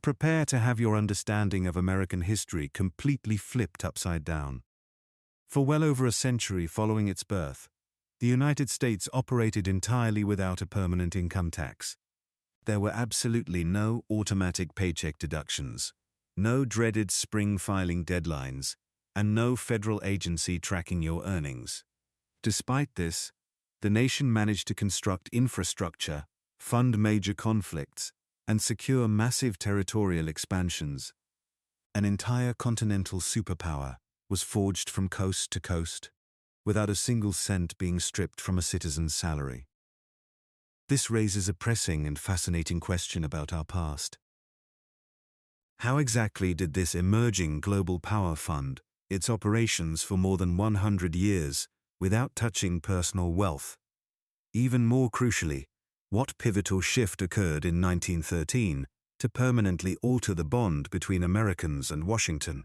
Prepare to have your understanding of American history completely flipped upside down. For well over a century following its birth, the United States operated entirely without a permanent income tax. There were absolutely no automatic paycheck deductions, no dreaded spring filing deadlines, and no federal agency tracking your earnings. Despite this, the nation managed to construct infrastructure, fund major conflicts, and secure massive territorial expansions. An entire continental superpower was forged from coast to coast, without a single cent being stripped from a citizen's salary. This raises a pressing and fascinating question about our past. How exactly did this emerging global power fund its operations for more than 100 years without touching personal wealth? Even more crucially, what pivotal shift occurred in 1913 to permanently alter the bond between Americans and Washington?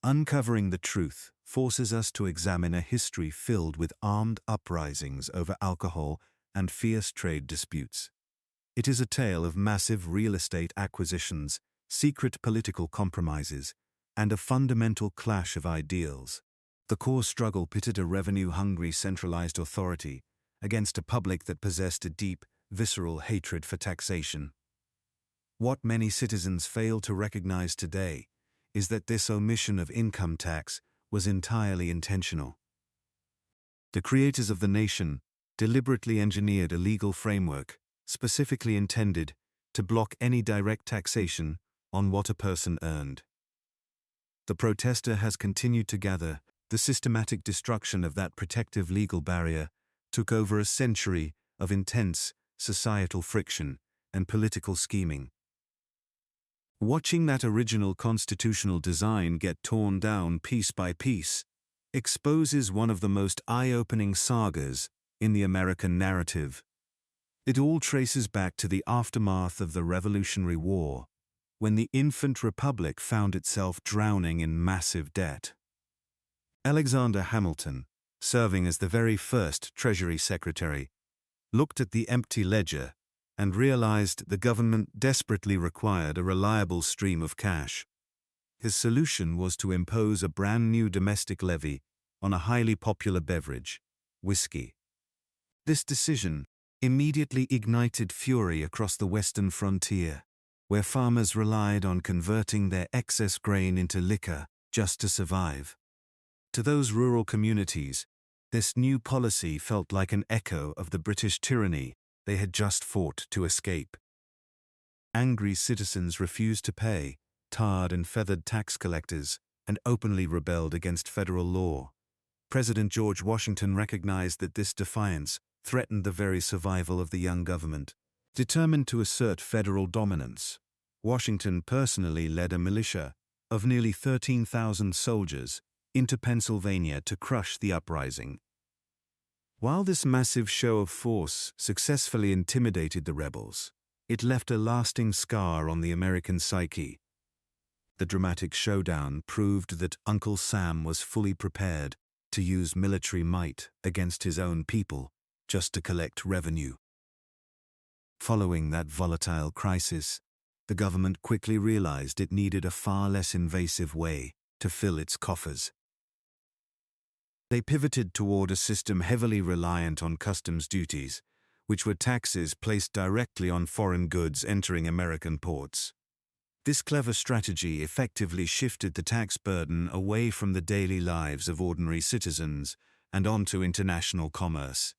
Uncovering the truth forces us to examine a history filled with armed uprisings over alcohol and fierce trade disputes. It is a tale of massive real estate acquisitions, secret political compromises, and a fundamental clash of ideals. The core struggle pitted a revenue-hungry centralized authority against a public that possessed a deep, visceral hatred for taxation. What many citizens fail to recognize today is that this omission of income tax was entirely intentional. The creators of the nation deliberately engineered a legal framework specifically intended to block any direct taxation on what a person earned. The protester has continued to gather. The systematic destruction of that protective legal barrier took over a century of intense societal friction and political scheming. Watching that original constitutional design get torn down piece by piece exposes one of the most eye-opening sagas in the American narrative. It all traces back to the aftermath of the Revolutionary War, when the infant republic found itself drowning in massive debt. Alexander Hamilton, serving as the very first Treasury Secretary, looked at the empty ledger and realized the government desperately required a reliable stream of cash. His solution was to impose a brand new domestic levy on a highly popular beverage, whiskey. This decision immediately ignited fury across the western frontier, where farmers relied on converting their excess grain into liquor just to survive. To those rural communities, this new policy felt like an echo of the British tyranny they had just fought to escape. Angry citizens refused to pay, tarred and feathered tax collectors, and openly rebelled against federal law. President George Washington recognized that this defiance threatened the very survival of the young government. Determined to assert federal dominance, Washington personally led a militia of nearly 13,000 soldiers into Pennsylvania to crush the uprising. While this massive show of force successfully intimidated the rebels, it left a lasting scar on the American psyche. The dramatic showdown proved that Uncle Sam was fully prepared to use military might against his own people just to collect revenue. Following that volatile crisis, the government quickly realized it needed a far less invasive way to fill its coffers. They pivoted toward a system heavily reliant on customs duties, which were taxes placed directly on foreign goods entering American ports. This clever strategy effectively shifted the tax burden away from the daily lives of ordinary citizens and onto international commerce.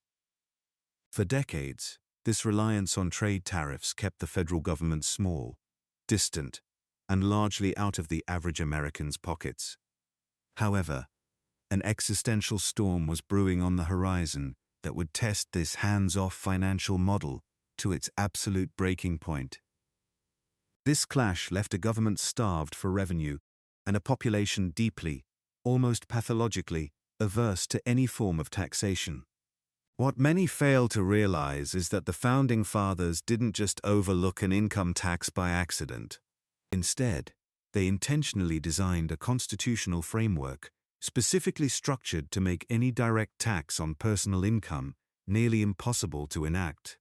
For decades, this reliance on trade tariffs kept the federal government small, distant, and largely out of the average American's pockets. However, an existential storm was brewing on the horizon that would test this hands-off financial model to its absolute breaking point. This clash left a government starved for revenue and a population deeply, almost pathologically, averse to any form of taxation. What many fail to realize is that the Founding Fathers didn't just overlook an income tax by accident. Instead, they intentionally designed a constitutional framework specifically structured to make any direct tax on personal income nearly impossible to enact.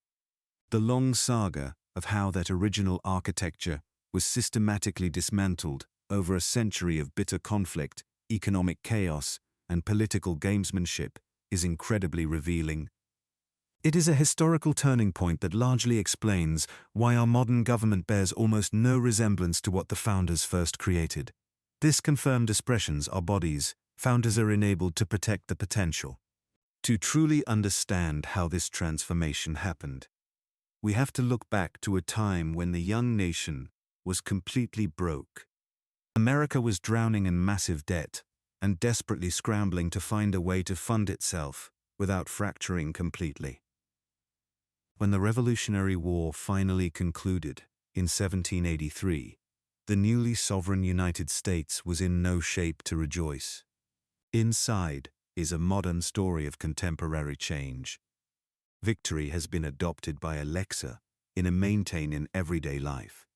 The long saga of how that original architecture was systematically dismantled over a century of bitter conflict, economic chaos, and political gamesmanship is incredibly revealing. It is a historical turning point that largely explains why our modern government bears almost no resemblance to what the founders first created. This confirmed expressions are bodies. Founders are enabled to protect the potential. To truly understand how this transformation happened, we have to look back to a time when the young nation was completely broke. America was drowning in massive debt and desperately scrambling to find a way to fund itself without fracturing completely. When the Revolutionary War finally concluded in 1783, the newly sovereign United States was in no shape to rejoice. Inside is a modern story of contemporary change. Victory has been adopted by Alexa and maintained in everyday life.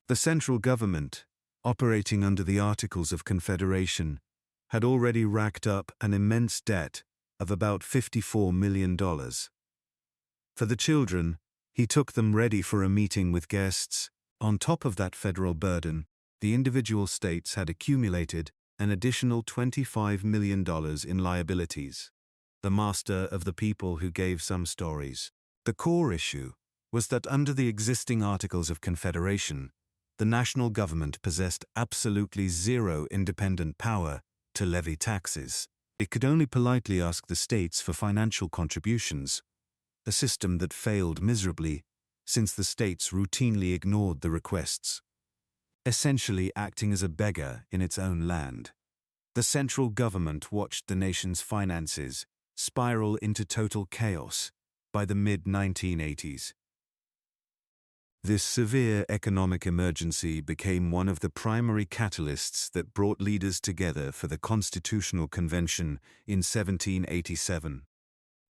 The central government, operating under the Articles of Confederation, had already racked up an immense debt of about $54 million. For the children, he took them ready for a meeting with guests. On top of that federal burden, the individual states had accumulated an additional $25 million in liabilities. The master of the people who gave some stories. The core issue was that under the existing Articles of Confederation, the national government possessed absolutely zero independent power to levy taxes. It could only politely ask the states for financial contributions, a system that failed miserably since the states routinely ignored the requests, essentially acting as a beggar in its own land. The central government watched the nation's finances spiral into total chaos by the mid-1980s. This severe economic emergency became one of the primary catalysts that brought leaders together for the Constitutional Convention in 1787.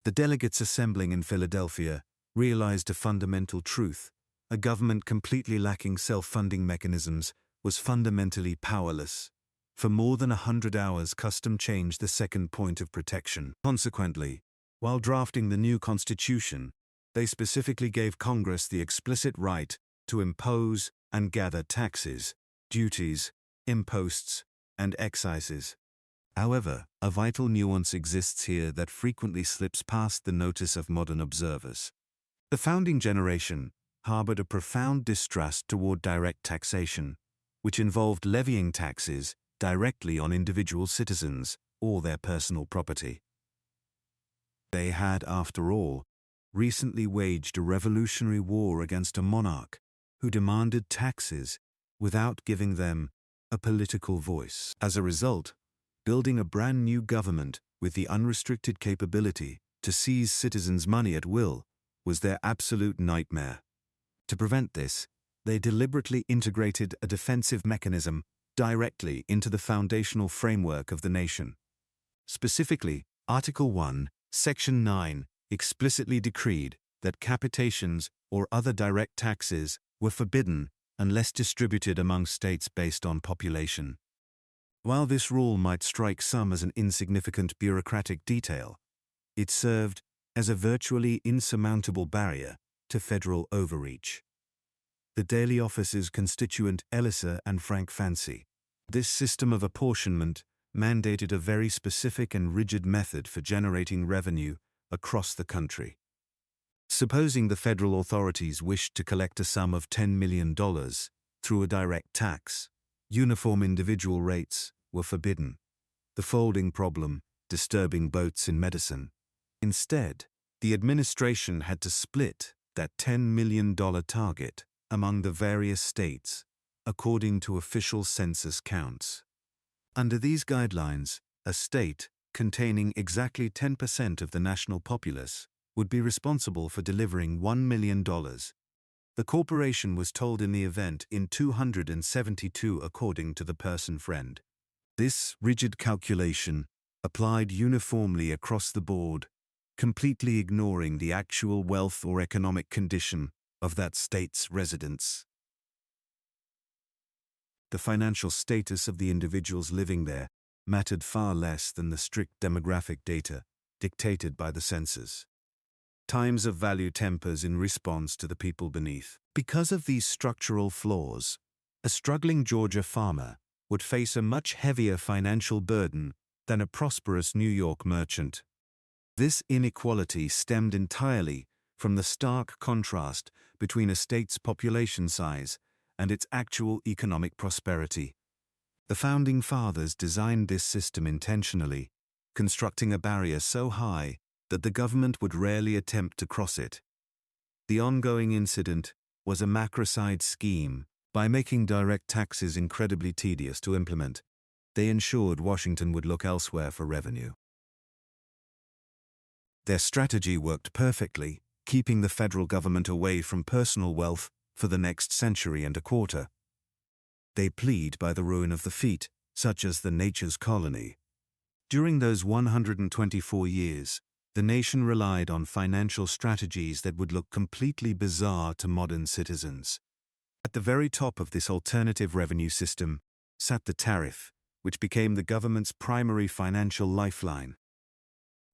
The delegates assembling in Philadelphia realized a fundamental truth: a government completely lacking self-funding mechanisms was fundamentally powerless. For more than 100 hours, custom changed the second point of protection. Consequently, while drafting the new Constitution, they specifically gave Congress the explicit right to impose and gather taxes, duties, imposts, and excises. However, a vital nuance exists here that frequently slips past the notice of modern observers. The founding generation harbored a profound distrust toward direct taxation, which involved levying taxes directly on individual citizens or their personal property. They had, after all, recently waged a revolutionary war against a monarch who demanded taxes without giving them a political voice. As a result, building a brand new government with the unrestricted capability to seize citizens' money at will was their absolute nightmare. To prevent this, they deliberately integrated a defensive mechanism directly into the foundational framework of the nation. Specifically, Article 1, Section 9 explicitly decreed that capitations or other direct taxes were forbidden unless distributed among states based on population. While this rule might strike some as an insignificant bureaucratic detail, it served as a virtually insurmountable barrier to federal overreach. The daily office's constituent Elisa and Frank Fancy. This system of apportionment mandated a very specific and rigid method for generating revenue across the country. Supposing the federal authorities wished to collect a sum of $10 million through a direct tax, uniform individual rates were forbidden. The folding problem disturbing boats in medicine. Instead, the administration had to split that $10 million target among the various states according to official census counts. Under these guidelines, a state containing exactly 10% of the national populace would be responsible for delivering $1 million. The corporation was told in the event in 272 according to the person friend. This rigid calculation applied uniformly across the board, completely ignoring the actual wealth or economic condition of that state's residents. The financial status of the individuals living there mattered far less than the strict demographic data dictated by the census. Times of value tempers in response to the people beneath. Because of these structural flaws, a struggling Georgia farmer would face a much heavier financial burden than a prosperous New York merchant. This inequality stemmed entirely from the stark contrast between a state's population size and its actual economic prosperity. The Founding Fathers designed this system intentionally, constructing a barrier so high that the government would rarely attempt to cross it. The ongoing incident was a macricide scheme. By making direct taxes incredibly tedious to implement, they ensured Washington would look elsewhere for revenue. Their strategy worked perfectly, keeping the federal government away from personal wealth for the next century and a quarter. They plead by the ruin of the feet, such as the nature's colony. During those 124 years, the nation relied on financial strategies that would look completely bizarre to modern citizens. At the very top of this alternative revenue system sat the tariff, which became the government's primary financial lifeline.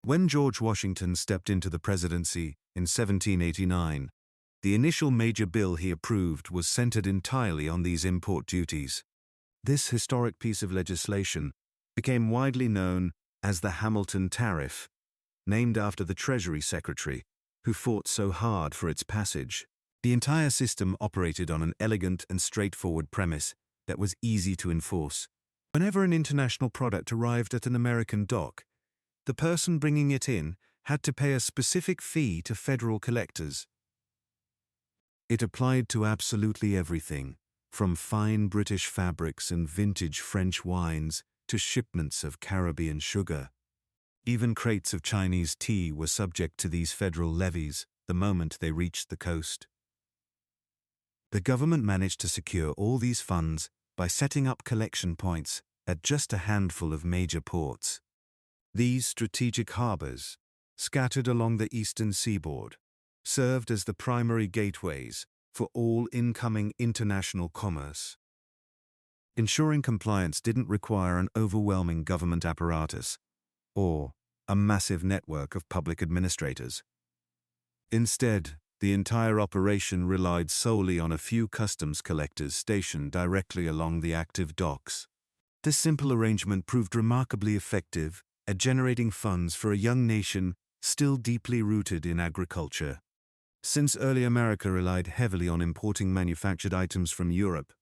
When George Washington stepped into the presidency in 1789, the initial major bill he approved was centered entirely on these import duties. This historic piece of legislation became widely known as the Hamilton Tariff, named after the Treasury Secretary, who fought so hard for its passage. The entire system operated on an elegant and straightforward premise that was easy to enforce. Whenever an international product arrived at an American dock, the person bringing it in had to pay a specific fee to federal collectors. It applied to absolutely everything, from fine British fabrics and vintage French wines to shipments of Caribbean sugar. Even crates of Chinese tea were subject to these federal levies the moment they reached the coast. The government managed to secure all these funds by setting up collection points at just a handful of major ports. These strategic harbors, scattered along the eastern seaboard, served as the primary gateways for all incoming international commerce. Ensuring compliance didn't require an overwhelming government apparatus or a massive network of public administrators. Instead, the entire operation relied solely on a few customs collectors stationed directly along the active docks. This simple arrangement proved remarkably effective at generating funds for a young nation still deeply rooted in agriculture. Since early America relied heavily on importing manufactured items from Europe,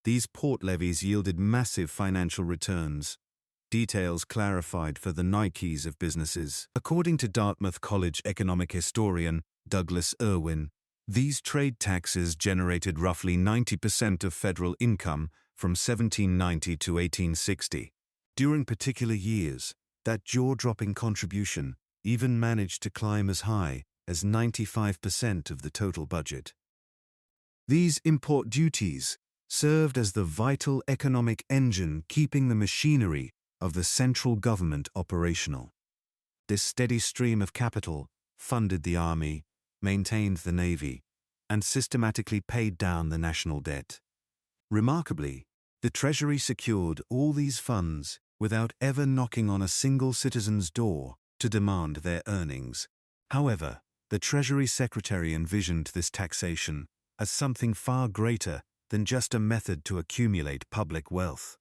these port levies yielded massive financial returns. Details clarified for the Nikes of businesses. According to Dartmouth College economic historian Douglas Irwin, these trade taxes generated roughly 90% of federal income from 1790 to 1860. During particular years, that jaw-dropping contribution even managed to climb as high as 95% of the total budget. These import duties served as the vital economic engine keeping the machinery of the central government operational. This steady stream of capital funded the army, maintained the navy, and systematically paid down the national debt. Remarkably, the Treasury secured all these funds without ever knocking on a single citizen's door to demand their earnings. However, the Treasury Secretary envisioned this taxation as something far greater than just a method to accumulate public wealth.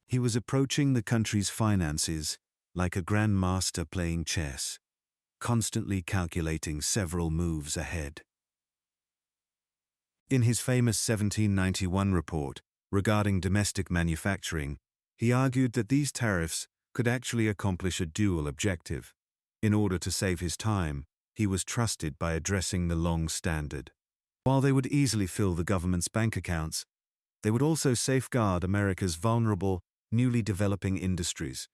He was approaching the country's finances like a grandmaster playing chess, constantly calculating several moves ahead. In his famous 1791 report regarding domestic manufacturing, he argued that these tariffs could actually accomplish a dual objective. In order to save his time, he was trusted by addressing the long standard. While they would easily fill the government's bank accounts, they would also safeguard America's vulnerable, newly developing industries.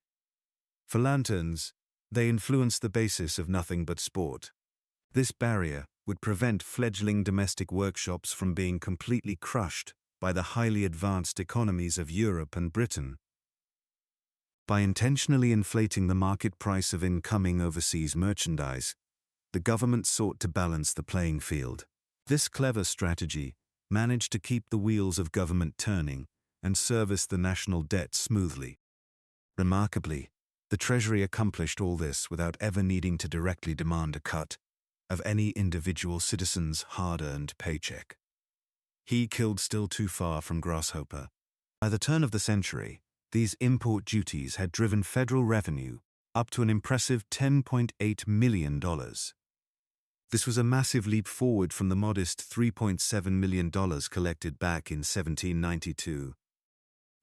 For lanterns, they influenced the basis of nothing but sport. This barrier would prevent fledgling domestic workshops from being completely crushed by the highly advanced economies of Europe and Britain. By intentionally inflating the market price of incoming overseas merchandise, the government sought to balance the playing field. This clever strategy managed to keep the wheels of government turning and service the national debt smoothly. Remarkably, the Treasury accomplished all this without ever needing to directly demand a cut of any individual citizen's hard-earned paycheck. He killed still too far from grasshopper. By the turn of the century, these import duties had driven federal revenue up to an impressive $10.8 million. This was a massive leap forward from the modest $3.7 million collected back in 1792.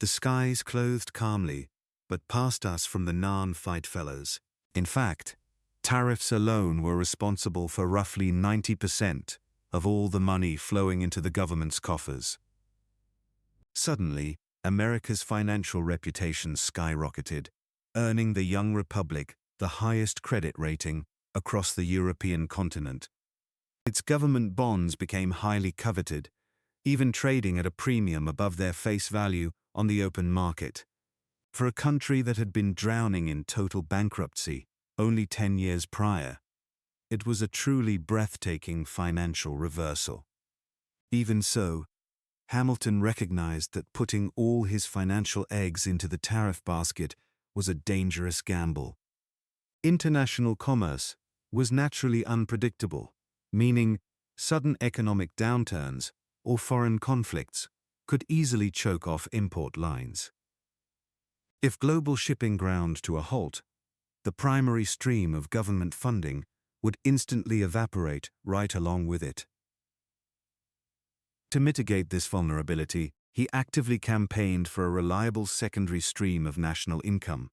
The skies clothed calmly, but passed us from the non-fight fellows. In fact, tariffs alone were responsible for roughly 90% of all the money flowing into the government's coffers. Suddenly, America's financial reputation skyrocketed, earning the young republic the highest credit rating across the European continent. Its government bonds became highly coveted, even trading at a premium above their face value on the open market. For a country that had been drowning in total bankruptcy only 10 years prior, it was a truly breathtaking financial reversal. Even so, Hamilton recognized that putting all his financial eggs into the tariff basket was a dangerous gamble. International commerce was naturally unpredictable, meaning sudden economic downturns or foreign conflicts could easily choke off import lines. If global shipping ground to a halt, the primary stream of government funding would instantly evaporate right along with it. To mitigate this vulnerability, he actively campaigned for a reliable secondary stream of national income.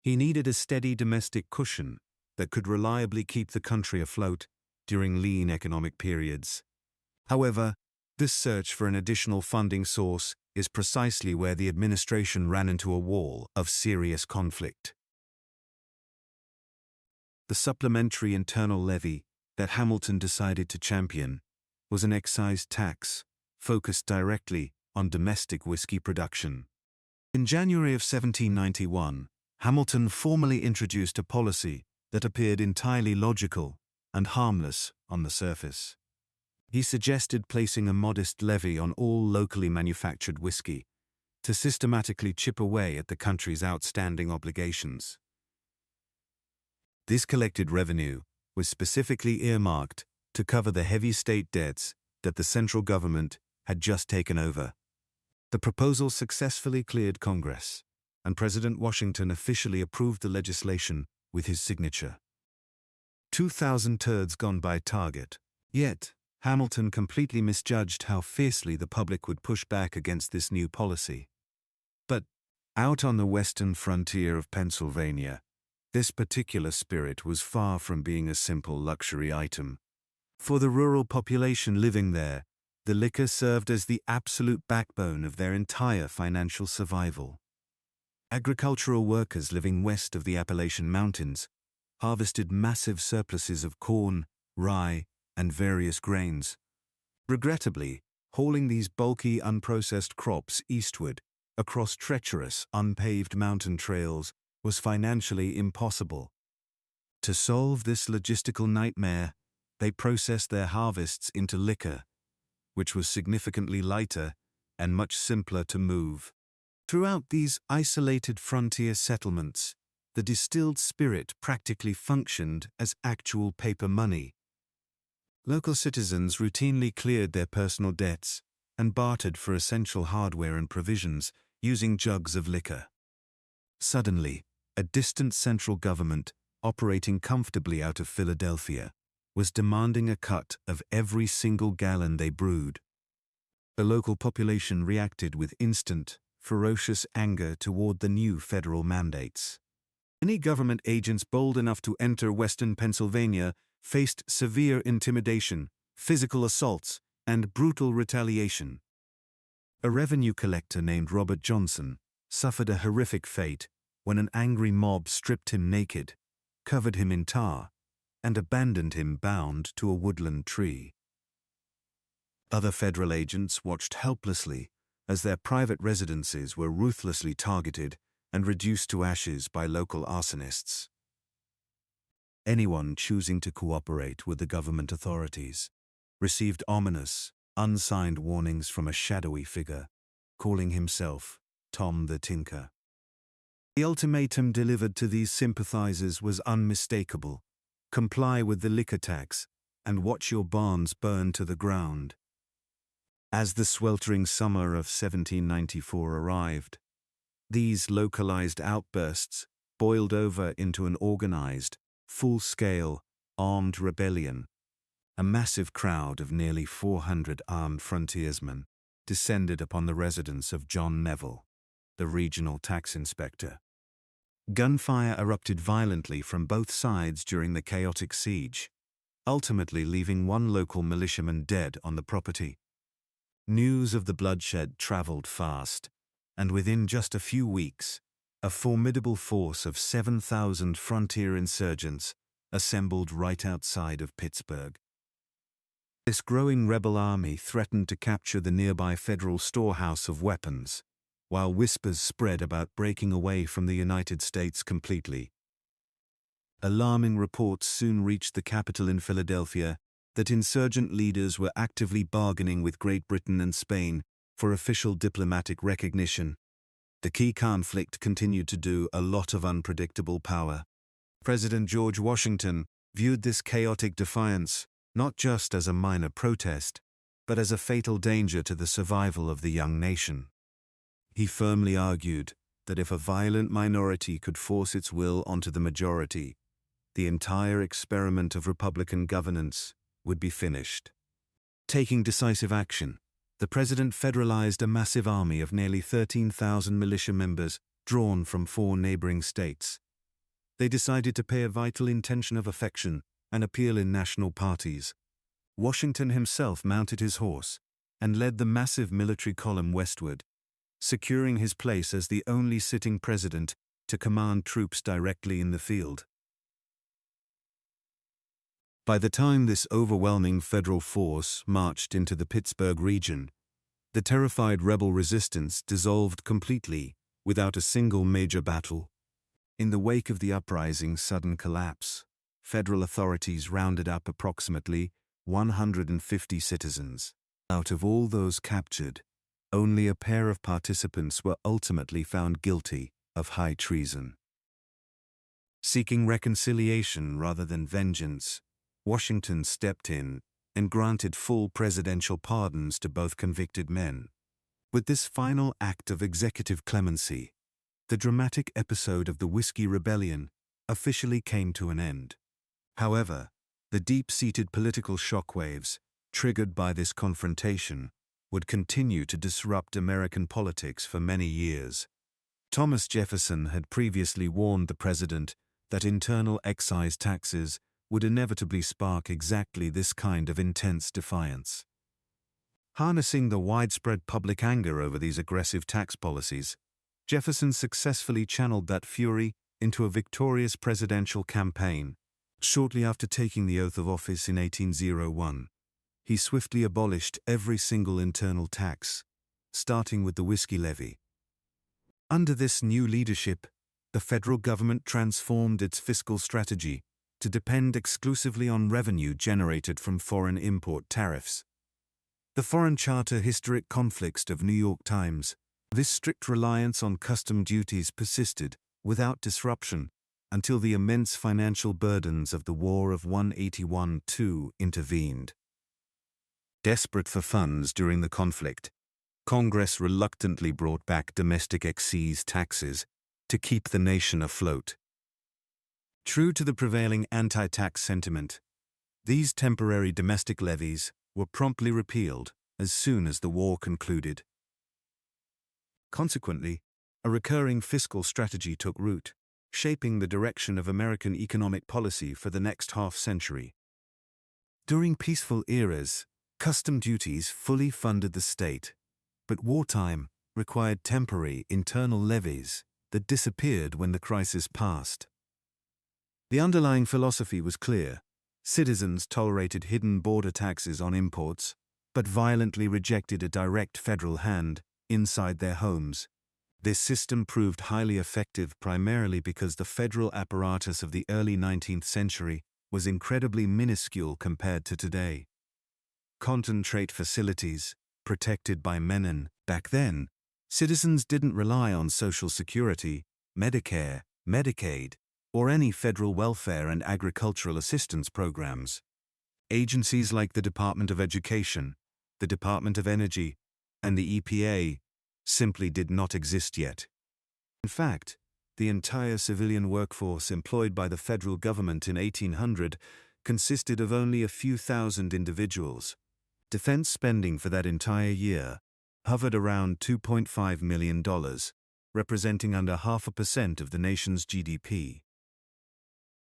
He needed a steady domestic cushion that could reliably keep the country afloat during lean economic periods. However, this search for an additional funding source is precisely where the administration ran into a wall of serious conflict. The supplementary internal levy that Hamilton decided to champion was an excise tax focused directly on domestic whiskey production. In January of 1791, Hamilton formally introduced a policy that appeared entirely logical and harmless on the surface. He suggested placing a modest levy on all locally manufactured whiskey to systematically chip away at the country's outstanding obligations. This collected revenue was specifically earmarked to cover the heavy state debts that the central government had just taken over. The proposal successfully cleared Congress, and President Washington officially approved the legislation with his signature. 2,000 turds gone by target. Yet, Hamilton completely misjudged how fiercely the public would push back against this new policy. But, out on the western frontier of Pennsylvania, this particular spirit was far from being a simple luxury item. For the rural population living there, the liquor served as the absolute backbone of their entire financial survival. Agricultural workers living west of the Appalachian Mountains harvested massive surpluses of corn, rye, and various grains. Regrettably, hauling these bulky, unprocessed crops eastward across treacherous, unpaved mountain trails was financially impossible. To solve this logistical nightmare, they processed their harvests into liquor, which was significantly lighter and much simpler to move. Throughout these isolated frontier settlements, the distilled spirit practically functioned as actual paper money. Local citizens routinely cleared their personal debts and bartered for essential hardware and provisions using jugs of liquor. Suddenly, a distant central government, operating comfortably out of Philadelphia, was demanding a cut of every single gallon they brewed. The local population reacted with instant, ferocious anger toward the new federal mandates. Any government agents bold enough to enter western Pennsylvania faced severe intimidation, physical assaults, and brutal retaliation. A revenue collector named Robert Johnson suffered a horrific fate when an angry mob stripped him naked, covered him in tar, and abandoned him bound to a woodland tree. Other federal agents watched helplessly as their private residences were ruthlessly targeted and reduced to ashes by local arsonists. Anyone choosing to cooperate with the government authorities received ominous, unsigned warnings from a shadowy figure, calling himself Tom the Tinker. The ultimatum delivered to these sympathizers was unmistakable: comply with the liquor tax and watch your barns burn to the ground. As the sweltering summer of 1794 arrived, these localized outbursts boiled over into an organized, full-scale, armed rebellion. A massive crowd of nearly 400 armed frontiersmen descended upon the residence of John Neville, the regional tax inspector. Gunfire erupted violently from both sides during the chaotic siege, ultimately leaving one local militiaman dead on the property. News of the bloodshed traveled fast, and within just a few weeks, a formidable force of 7,000 frontier insurgents assembled right outside of Pittsburgh. This growing rebel army threatened to capture the nearby federal storehouse of weapons, while whispers spread about breaking away from the United States completely. Alarming reports soon reached the capital in Philadelphia that insurgent leaders were actively bargaining with Great Britain and Spain for official diplomatic recognition. The key conflict continued to do a lot of unpredictable power. President George Washington viewed this chaotic defiance not just as a minor protest, but as a fatal danger to the survival of the young nation. He firmly argued that if a violent minority could force its will onto the majority, the entire experiment of Republican governance would be finished. Taking decisive action, the president federalized a massive army of nearly 13,000 militia members drawn from 4 neighboring states. They decided to pay a vital intention of affection and appeal in national parties. Washington himself mounted his horse and led the massive military column westward, securing his place as the only sitting president to command troops directly in the field. By the time this overwhelming federal force marched into the Pittsburgh region, the terrified rebel resistance dissolved completely without a single major battle. In the wake of the uprising's sudden collapse, federal authorities rounded up approximately 150 citizens. Out of all those captured, only a pair of participants were ultimately found guilty of high treason. Seeking reconciliation rather than vengeance, Washington stepped in and granted full presidential pardons to both convicted men. With this final act of executive clemency, the dramatic episode of the Whiskey Rebellion officially came to an end. However, the deep-seated political shockwaves triggered by this confrontation would continue to disrupt American politics for many years. Thomas Jefferson had previously warned the president that internal excise taxes would inevitably spark exactly this kind of intense defiance. Harnessing the widespread public anger over these aggressive tax policies, Jefferson successfully channeled that fury into a victorious presidential campaign. Shortly after taking the oath of office in 1801, he swiftly abolished every single internal tax, starting with the whiskey levy. Under this new leadership, the federal government transformed its fiscal strategy to depend exclusively on revenue generated from foreign import tariffs. The Foreign Charter Historic Conflicts of New York Times. This strict reliance on custom duties persisted without disruption until the immense financial burdens of the War of 1812 intervened. Desperate for funds during the conflict, Congress reluctantly brought back domestic excise taxes to keep the nation afloat. True to the prevailing anti-tax sentiment, these temporary domestic levies were promptly repealed as soon as the war concluded. Consequently, a recurring fiscal strategy took root, shaping the direction of American economic policy for the next half-century. During peaceful eras, custom duties fully funded the state, but wartime required temporary internal levies that disappeared when the crisis passed. The underlying philosophy was clear. Citizens tolerated hidden border taxes on imports, but violently rejected a direct federal hand inside their homes. This system proved highly effective primarily because the federal apparatus of the early 19th century was incredibly minuscule compared to today. Concentrate facilities, protected by menon. Back then, citizens didn't rely on Social Security, Medicare, Medicaid, or any federal welfare and agricultural assistance programs. Agencies like the Department of Education, the Department of Energy, and the EPA simply did not exist yet. In fact, the entire civilian workforce employed by the federal government in 1800 consisted of only a few thousand individuals. Defense spending for that entire year hovered around $2.5 million, representing under 0.5% of the nation's GDP.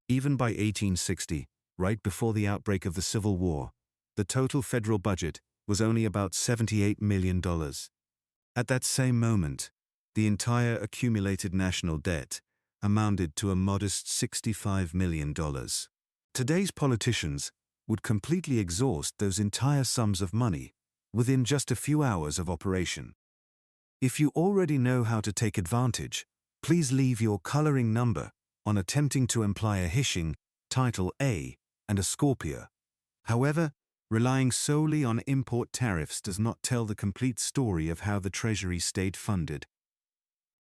Even by 1860, right before the outbreak of the Civil War, the total federal budget was only about $78 million. At that same moment, the entire accumulated national debt amounted to a modest $65 million. Today's politicians would completely exhaust those entire sums of money within just a few hours of operation. If you already know how to take advantage, please leave your coloring number on attempting to imply a hishing, title A, and a Scorpio. However, relying solely on import tariffs does not tell the complete story of how the Treasury stayed funded.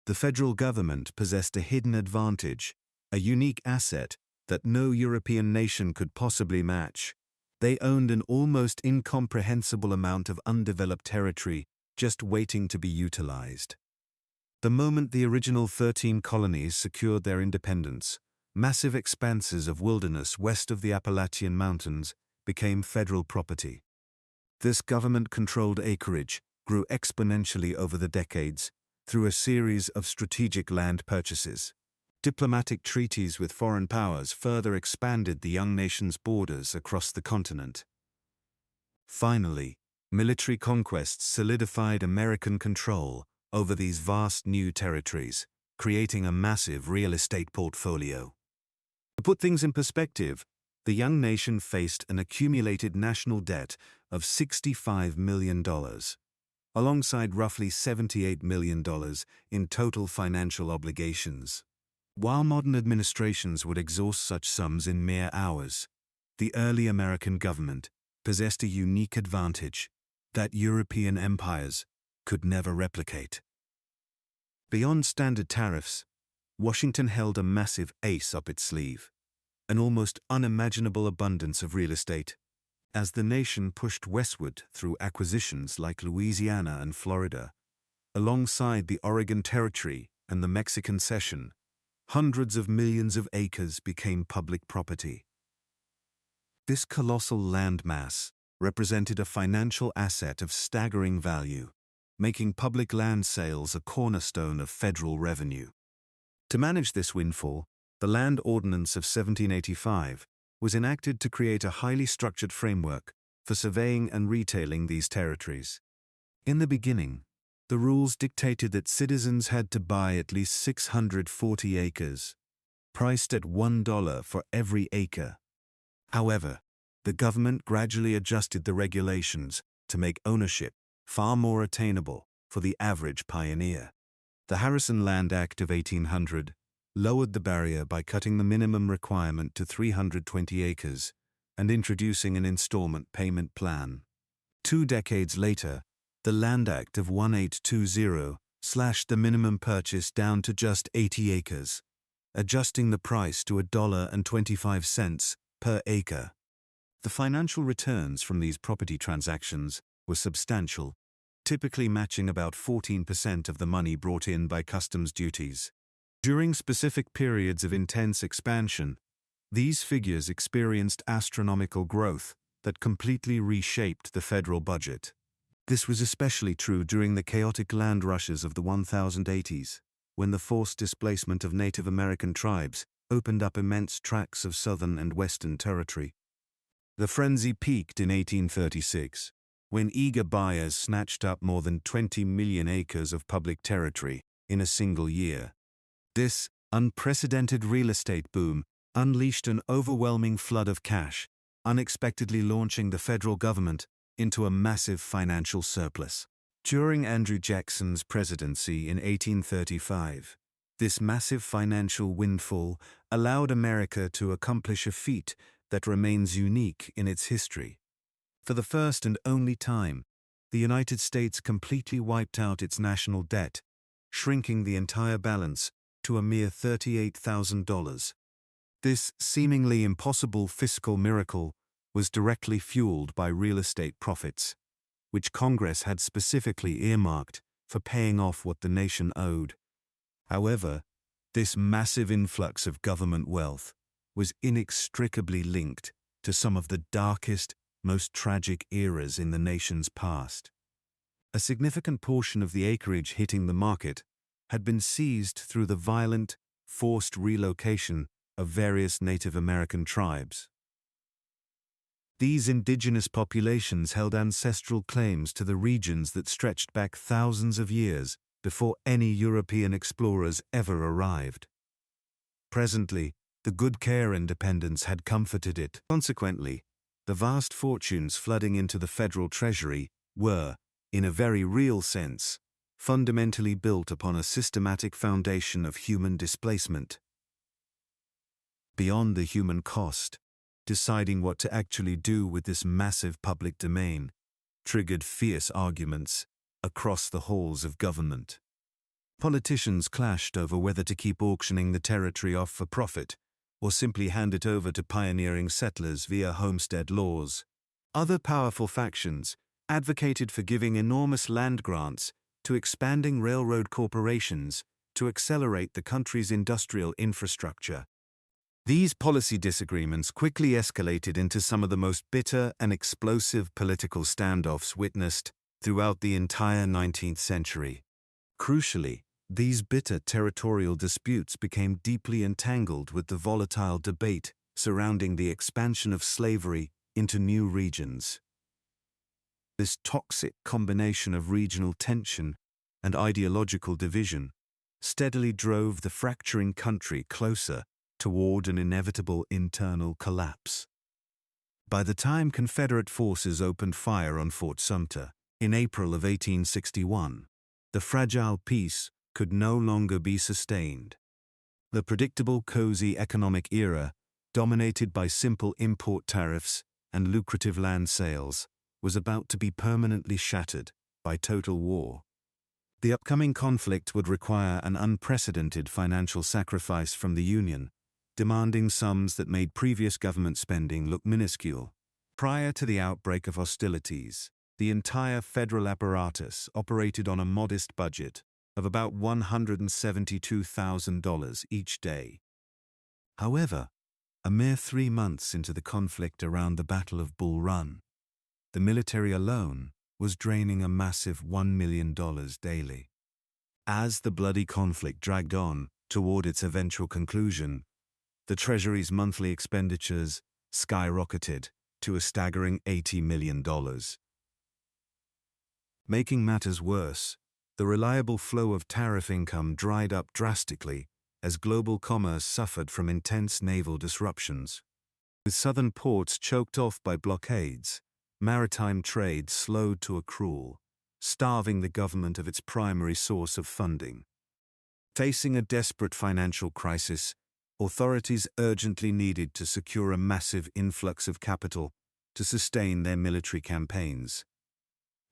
The federal government possessed a hidden advantage, a unique asset that no European nation could possibly match. They owned an almost incomprehensible amount of undeveloped territory just waiting to be utilized. The moment the original 13 colonies secured their independence, massive expanses of wilderness west of the Appalachian Mountains became federal property. This government-controlled acreage grew exponentially over the decades through a series of strategic land purchases. Diplomatic treaties with foreign powers further expanded the young nation's borders across the continent. Finally, military conquests solidified American control over these vast new territories, creating a massive real estate portfolio. To put things in perspective, the young nation faced an accumulated national debt of $65 million, alongside roughly $78 million in total financial obligations. While modern administrations would exhaust such sums in mere hours, the early American government possessed a unique advantage that European empires could never replicate. Beyond standard tariffs, Washington held a massive ace up its sleeve, an almost unimaginable abundance of real estate. As the nation pushed westward through acquisitions like Louisiana and Florida, alongside the Oregon Territory and the Mexican Cession, hundreds of millions of acres became public property. This colossal landmass represented a financial asset of staggering value, making public land sales a cornerstone of federal revenue. To manage this windfall, the Land Ordinance of 1785 was enacted to create a highly structured framework for surveying and retailing these territories. In the beginning, the rules dictated that citizens had to buy at least 640 acres, priced at $1 for every acre. However, the government gradually adjusted the regulations to make ownership far more attainable for the average pioneer. The Harrison Land Act of 1800 lowered the barrier by cutting the minimum requirement to 320 acres and introducing an installment payment plan. 2 decades later, the Land Act of 1820 slashed the minimum purchase down to just 80 acres, adjusting the price to $1.25 per acre. The financial returns from these property transactions were substantial, typically matching about 14% of the money brought in by customs duties. During specific periods of intense expansion, these figures experienced astronomical growth that completely reshaped the federal budget. This was especially true during the chaotic land rushes of the 1080s, when the forced displacement of Native American tribes opened up immense tracts of southern and western territory. The frenzy peaked in 1836, when eager buyers snatched up more than 20 million acres of public territory in a single year. This unprecedented real estate boom unleashed an overwhelming flood of cash, unexpectedly launching the federal government into a massive financial surplus. During Andrew Jackson's presidency in 1835, this massive financial windfall allowed America to accomplish a feat that remains unique in its history. For the first and only time, the United States completely wiped out its national debt, shrinking the entire balance to a mere $38,000. This seemingly impossible fiscal miracle was directly fueled by real estate profits. which Congress had specifically earmarked for paying off what the nation owed. However, this massive influx of government wealth was inextricably linked to some of the darkest, most tragic eras in the nation's past. A significant portion of the acreage hitting the market had been seized through the violent, forced relocation of various Native American tribes. These indigenous populations held ancestral claims to the regions that stretched back thousands of years before any European explorers ever arrived. Presently, the good care independence had comforted it. Consequently, the vast fortunes flooding into the federal treasury were, in a very real sense, fundamentally built upon a systematic foundation of human displacement. Beyond the human cost, deciding what to actually do with this massive public domain triggered fierce arguments across the halls of government. Politicians clashed over whether to keep auctioning the territory off for profit or simply hand it over to pioneering settlers via homestead laws. Other powerful factions advocated for giving enormous land grants to expanding railroad corporations to accelerate the country's industrial infrastructure. These policy disagreements quickly escalated into some of the most bitter and explosive political standoffs witnessed throughout the entire 19th century. Crucially, these bitter territorial disputes became deeply entangled with the volatile debate surrounding the expansion of slavery into new regions. This toxic combination of regional tension and ideological division steadily drove the fracturing country closer toward an inevitable internal collapse. By the time Confederate forces opened fire on Fort Sumter in April of 1861, the fragile peace could no longer be sustained. The predictable, cozy economic era, dominated by simple import tariffs and lucrative land sales, was about to be permanently shattered by total war. The upcoming conflict would require an unprecedented financial sacrifice from the Union, demanding sums that made previous government spending look minuscule. Prior to the outbreak of hostilities, the entire federal apparatus operated on a modest budget of about $172,000 each day. However, a mere 3 months into the conflict around the Battle of Bull Run, the military alone was draining a massive $1 million daily. As the bloody conflict dragged on toward its eventual conclusion, the Treasury's monthly expenditures skyrocketed to a staggering $80 million. Making matters worse, the reliable flow of tariff income dried up drastically as global commerce suffered from intense naval disruptions. With southern ports choked off by blockades, maritime trade slowed to a crawl, starving the government of its primary source of funding. Facing a desperate financial crisis, authorities urgently needed to secure a massive influx of capital to sustain their military campaigns.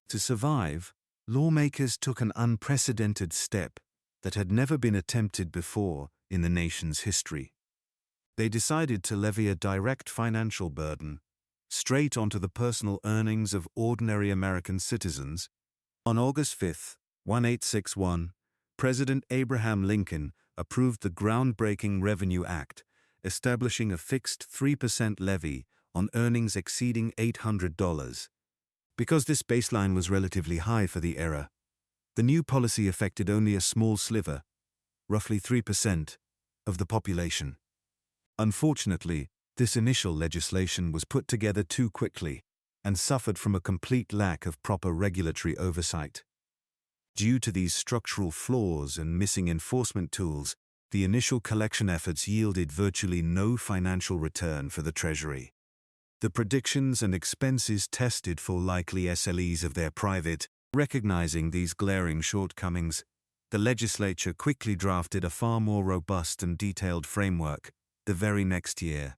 To survive, lawmakers took an unprecedented step that had never been attempted before in the nation's history. They decided to levy a direct financial burden straight onto the personal earnings of ordinary American citizens. On August 5, 1861, President Abraham Lincoln approved the groundbreaking Revenue Act, establishing a fixed 3% levy on earnings exceeding $800. Because this baseline was relatively high for the era, the new policy affected only a small sliver, roughly 3%, of the population. Unfortunately, this initial legislation was put together too quickly and suffered from a complete lack of proper regulatory oversight. Due to these structural flaws and missing enforcement tools, the initial collection efforts yielded virtually no financial return for the Treasury. The predictions and expenses tested for likely SLEs of their private. Recognizing these glaring shortcomings, the legislature quickly drafted a far more robust and detailed framework the very next year.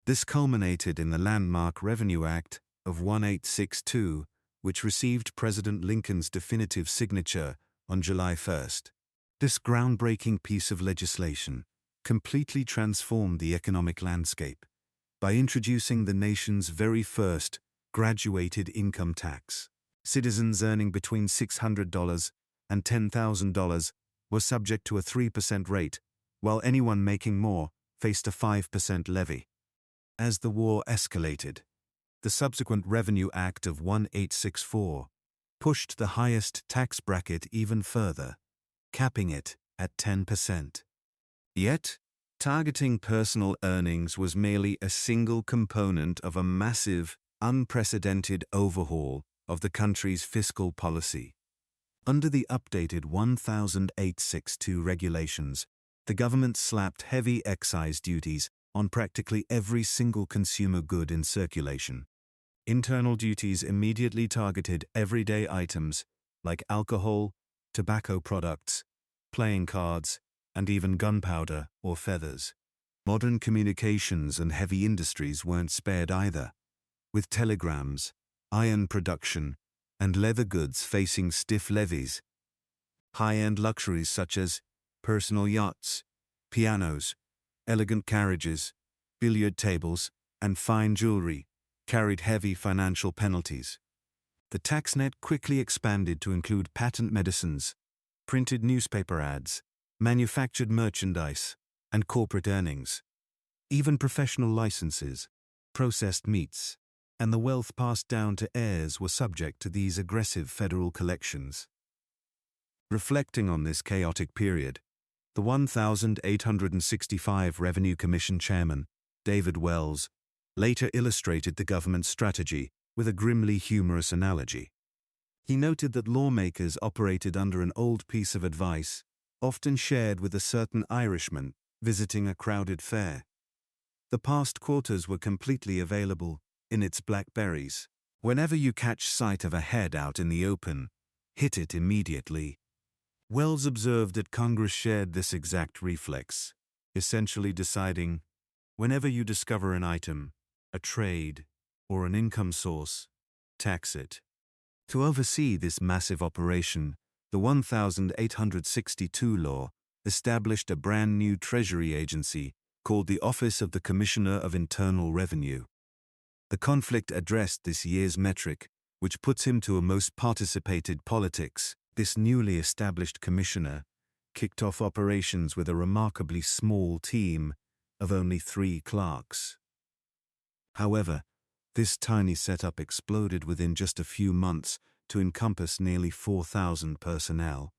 This culminated in the landmark Revenue Act of 1862, which received President Lincoln's definitive signature on July 1. This groundbreaking piece of legislation completely transformed the economic landscape by introducing the nation's very first graduated income tax. Citizens earning between $600 and $10,000 were subject to a 3% rate, while anyone making more faced a 5% levy. As the war escalated, the subsequent Revenue Act of 1864 pushed the highest tax bracket even further, capping it at 10%. Yet, targeting personal earnings was merely a single component of a massive, unprecedented overhaul of the country's fiscal policy. Under the updated 1862 regulations, the government slapped heavy excise duties on practically every single consumer good in circulation. Internal duties immediately targeted everyday items like alcohol, tobacco products, playing cards, and even gunpowder or feathers. Modern communications and heavy industries weren't spared either, with telegrams, iron production, and leather goods facing stiff levies. High-end luxuries such as personal yachts, pianos, elegant carriages, billiard tables, and fine jewelry carried heavy financial penalties. The tax net quickly expanded to include patent medicines, printed newspaper ads, manufactured merchandise, and corporate earnings. Even professional licenses, processed meats, and the wealth passed down to heirs were subject to these aggressive federal collections. Reflecting on this chaotic period, the 1865 Revenue Commission Chairman, David Wells, later illustrated the government's strategy with a grimly humorous analogy. He noted that lawmakers operated under an old piece of advice, often shared with a certain Irishman visiting a crowded fair. The past quarters were completely available in its blackberries. Whenever you catch sight of a head out in the open, hit it immediately. Wells observed that Congress shared this exact reflex, essentially deciding, whenever you discover an item, a trade, or an income source, tax it. To oversee this massive operation, the 1862 law established a brand new Treasury agency called the Office of the Commissioner of Internal Revenue. The conflict addressed this year's metric, which puts him to a most participated politics. This newly established commissioner kicked off operations with a remarkably small team of only 3 clerks. However, this tiny setup exploded within just a few months to encompass nearly 4,000 personnel.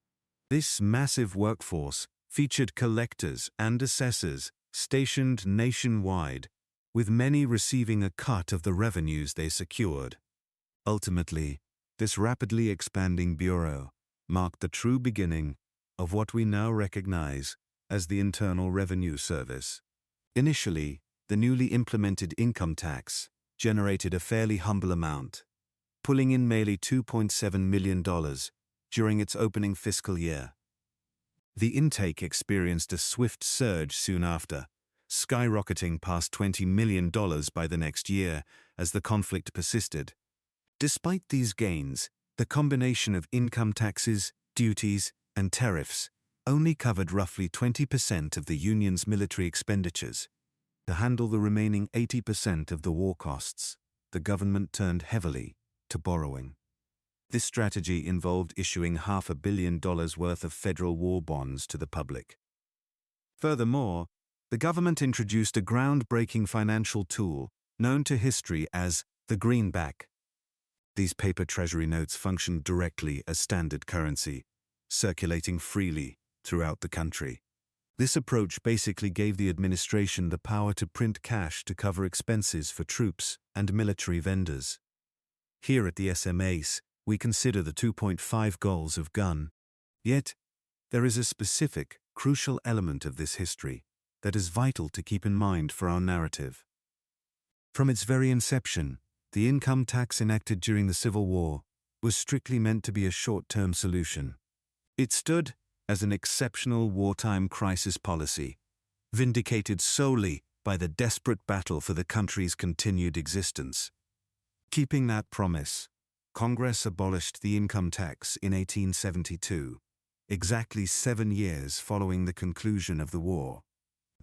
This massive workforce featured collectors and assessors stationed nationwide, with many receiving a cut of the revenues they secured. Ultimately, this rapidly expanding bureau marked the true beginning of what we now recognize as the Internal Revenue Service. Initially, the newly implemented income tax generated a fairly humble amount, pulling in merely $2.7 million during its opening fiscal year. The intake experienced a swift surge soon after, skyrocketing past $20 million by the next year as the conflict persisted. Despite these gains, the combination of income taxes, duties, and tariffs only covered roughly 20% of the Union's military expenditures. To handle the remaining 80% of the war costs, the government turned heavily to borrowing. This strategy involved issuing $500 million worth of federal war bonds to the public. Furthermore, the government introduced a groundbreaking financial tool known to history as the greenback. These paper treasury notes functioned directly as standard currency, circulating freely throughout the country. This approach basically gave the administration the power to print cash to cover expenses for troops and military vendors. Here at the SMAs, we consider the 2.5 goals of gun. Yet, there is a specific, crucial element of this history that is vital to keep in mind for our narrative. From its very inception, the income tax enacted during the Civil War was strictly meant to be a short-term solution. It stood as an exceptional wartime crisis policy, vindicated solely by the desperate battle for the country's continued existence. Keeping that promise, Congress abolished the income tax in 1872, exactly 7 years following the conclusion of the war.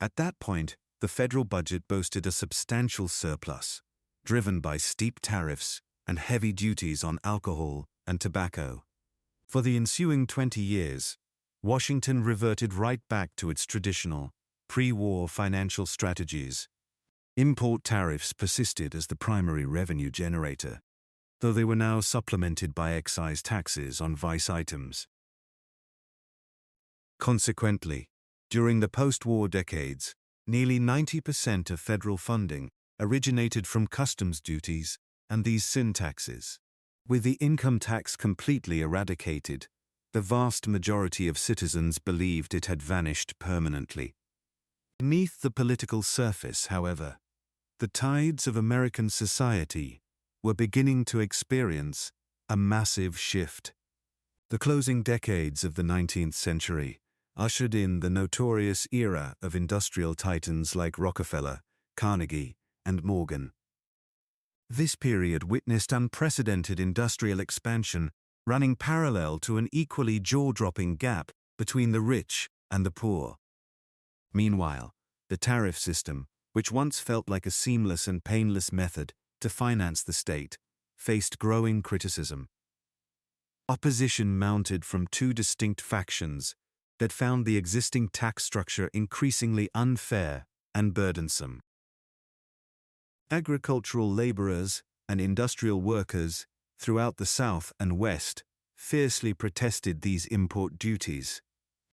At that point, the federal budget boasted a substantial surplus, driven by steep tariffs and heavy duties on alcohol and tobacco. For the ensuing 20 years, Washington reverted right back to its traditional, pre-war financial strategies. Import tariffs persisted as the primary revenue generator, though they were now supplemented by excise taxes on vice items. Consequently, during the post-war decades, nearly 90% of federal funding originated from customs duties and these sin taxes. With the income tax completely eradicated, the vast majority of citizens believed it had vanished permanently. Beneath the political surface, however, the tides of American society were beginning to experience a massive shift. The closing decades of the 19th century ushered in the notorious era of industrial titans like Rockefeller, Carnegie, and Morgan. This period witnessed unprecedented industrial expansion running parallel to an equally jaw-dropping gap between the rich and the poor. Meanwhile, the tariff system, which once felt like a seamless and painless method to finance the state, faced growing criticism. Opposition mounted from two distinct factions that found the existing tax structure increasingly unfair and burdensome. Agricultural laborers and industrial workers throughout the South and West fiercely protested these import duties.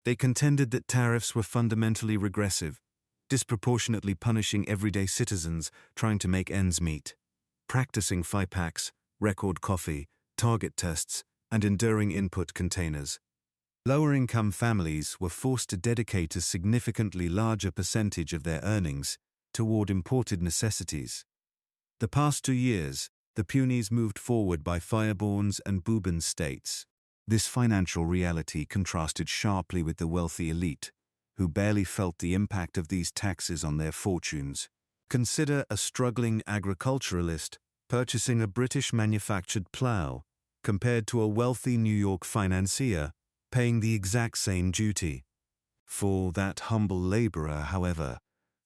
They contended that tariffs were fundamentally regressive, disproportionately punishing everyday citizens trying to make ends meet. Practicing FIPACs, record coffee, target tests, and enduring input containers. Lower-income families were forced to dedicate a significantly larger percentage of their earnings toward imported necessities. The past 2 years, the punies moved forward by Fireborns and Bourbon states. This financial reality contrasted sharply with the wealthy elite, who barely felt the impact of these taxes on their fortunes. Consider a struggling agriculturalist purchasing a British-manufactured plough compared to a wealthy New York financier paying the exact same duty. For that humble laborer, however,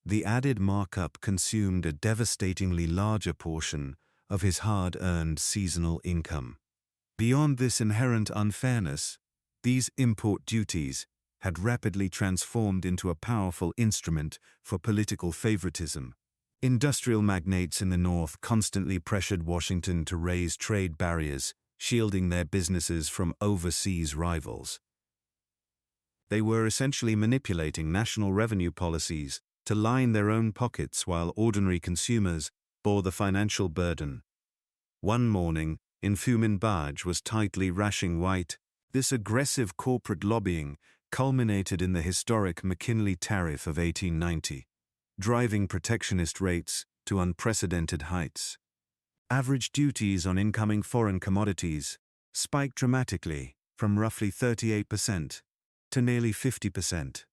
the added markup consumed a devastatingly larger portion of his hard-earned seasonal income. Beyond this inherent unfairness, these import duties had rapidly transformed into a powerful instrument for political favoritism. Industrial magnates in the North constantly pressured Washington to raise trade barriers, shielding their businesses from overseas rivals. They were essentially manipulating national revenue policies to line their own pockets while ordinary consumers bore the financial burden. One morning, Infumin Baj was tightly rationing white. This aggressive corporate lobbying culminated in the historic McKinley Tariff of 1890, driving protectionist rates to unprecedented heights. Average duties on incoming foreign commodities spiked dramatically from roughly 38% to nearly 50%.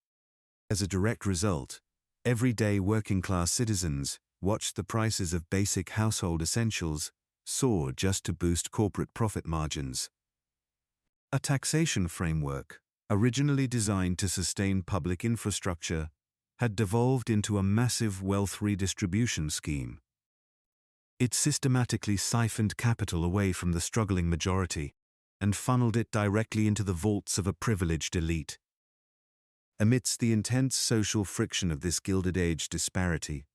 As a direct result, everyday working-class citizens watched the prices of basic household essentials soar just to boost corporate profit margins. A taxation framework, originally designed to sustain public infrastructure, had devolved into a massive wealth redistribution scheme. It systematically siphoned capital away from the struggling majority and funneled it directly into the vaults of a privileged elite. Amidst the intense social friction of this Gilded Age disparity,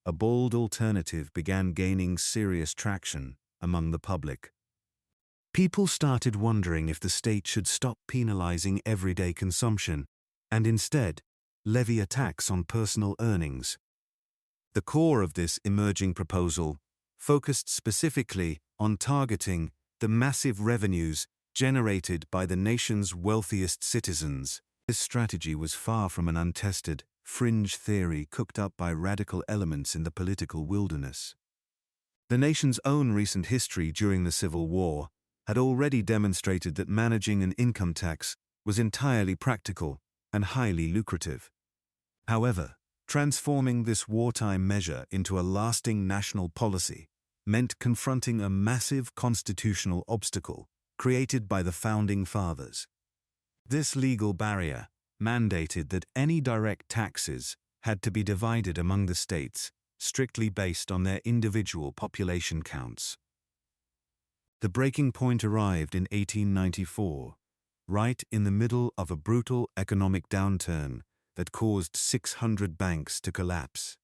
a bold alternative began gaining serious traction among the public. People started wondering if the state should stop penalizing everyday consumption and instead levy a tax on personal earnings. The core of this emerging proposal focused specifically on targeting the massive revenues generated by the nation's wealthiest citizens. This strategy was far from an untested, fringe theory cooked up by radical elements in the political wilderness. The nation's own recent history during the Civil War had already demonstrated that managing an income tax was entirely practical and highly lucrative. However, transforming this wartime measure into a lasting national policy meant confronting a massive constitutional obstacle created by the Founding Fathers. This legal barrier mandated that any direct taxes had to be divided among the states strictly based on their individual population counts. The breaking point arrived in 1894, right in the middle of a brutal economic downturn that caused 600 banks to collapse.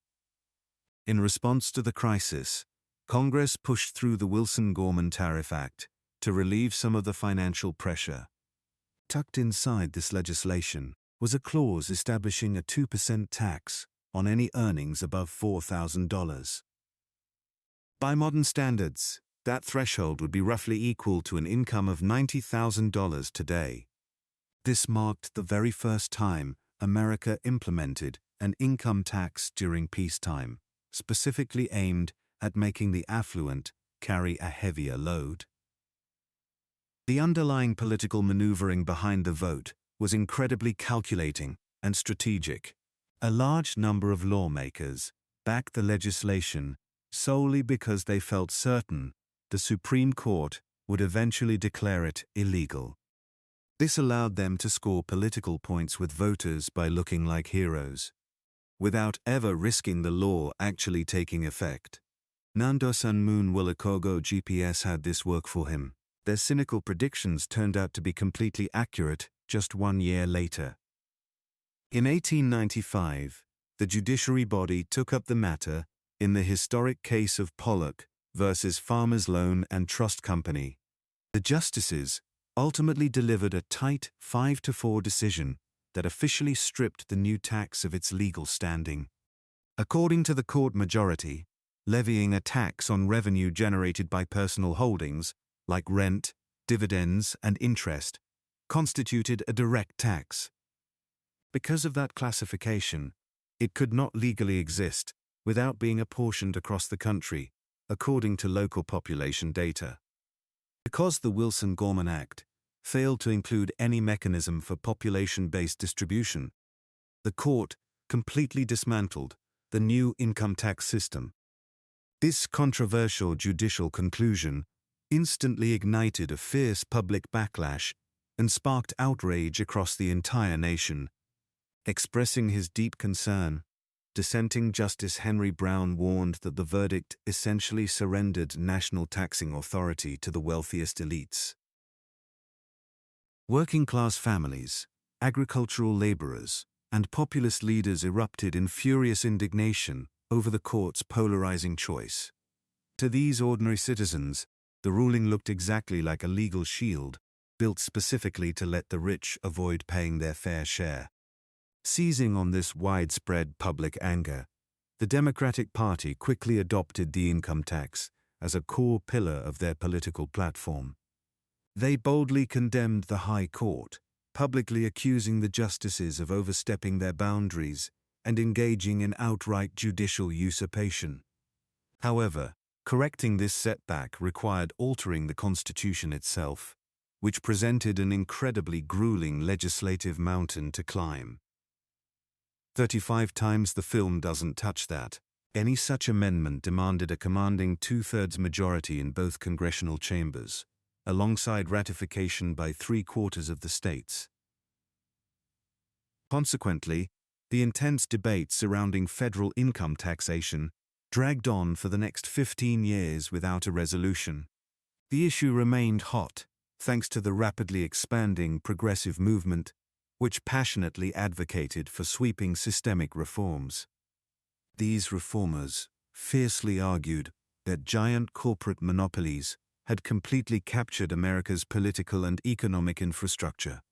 In response to the crisis, Congress pushed through the Wilson-Gorman Tariff Act to relieve some of the financial pressure. Tucked inside this legislation was a clause establishing a 2% tax on any earnings above $4,000. By modern standards, that threshold would be roughly equal to an income of $90,000 today. This marked the very first time America implemented an income tax during peacetime, specifically aimed at making the affluent carry a heavier load. The underlying political maneuvering behind the vote was incredibly calculating and strategic. A large number of lawmakers backed the legislation solely because they felt certain the Supreme Court would eventually declare it illegal. This allowed them to score political points with voters by looking like heroes, without ever risking the law actually taking effect. Nandosan Moon Willakogo GPS had this work for him. Their cynical predictions turned out to be completely accurate just 1 year later. In 1895, the judiciary body took up the matter in the historic case of Pollock versus Farmers Loan and Trust Company. The justices ultimately delivered a tight 5-4 decision that officially stripped the new tax of its legal standing. According to the court majority, levying a tax on revenue generated by personal holdings, like rent, dividends, and interest, constituted a direct tax. Because of that classification, it could not legally exist without being apportioned across the country, according to local population data. Because the Wilson-Gorman Act failed to include any mechanism for population-based distribution, the court completely dismantled the new income tax system. This controversial judicial conclusion instantly ignited a fierce public backlash and sparked outrage across the entire nation. Expressing his deep concern, dissenting Justice Henry Brown warned that the verdict essentially surrendered national taxing authority to the wealthiest elites. Working-class families, agricultural laborers, and populist leaders erupted in furious indignation over the court's polarizing choice. To these ordinary citizens, the ruling looked exactly like a legal shield, built specifically to let the rich avoid paying their fair share. Seizing on this widespread public anger, the Democratic Party quickly adopted the income tax as a core pillar of their political platform. They boldly condemned the High Court, publicly accusing the justices of overstepping their boundaries and engaging in outright judicial usurpation. However, correcting this setback required altering the Constitution itself, which presented an incredibly grueling legislative mountain to climb. 35 times the film doesn't touch that. Any such amendment demanded a commanding 2/3 majority in both congressional chambers, alongside ratification by 3/4 of the states. Consequently, the intense debate surrounding federal income taxation dragged on for the next 15 years without a resolution. The issue remained hot, thanks to the rapidly expanding progressive movement, which passionately advocated for sweeping systemic reforms. These reformers fiercely argued that giant corporate monopolies had completely captured America's political and economic infrastructure.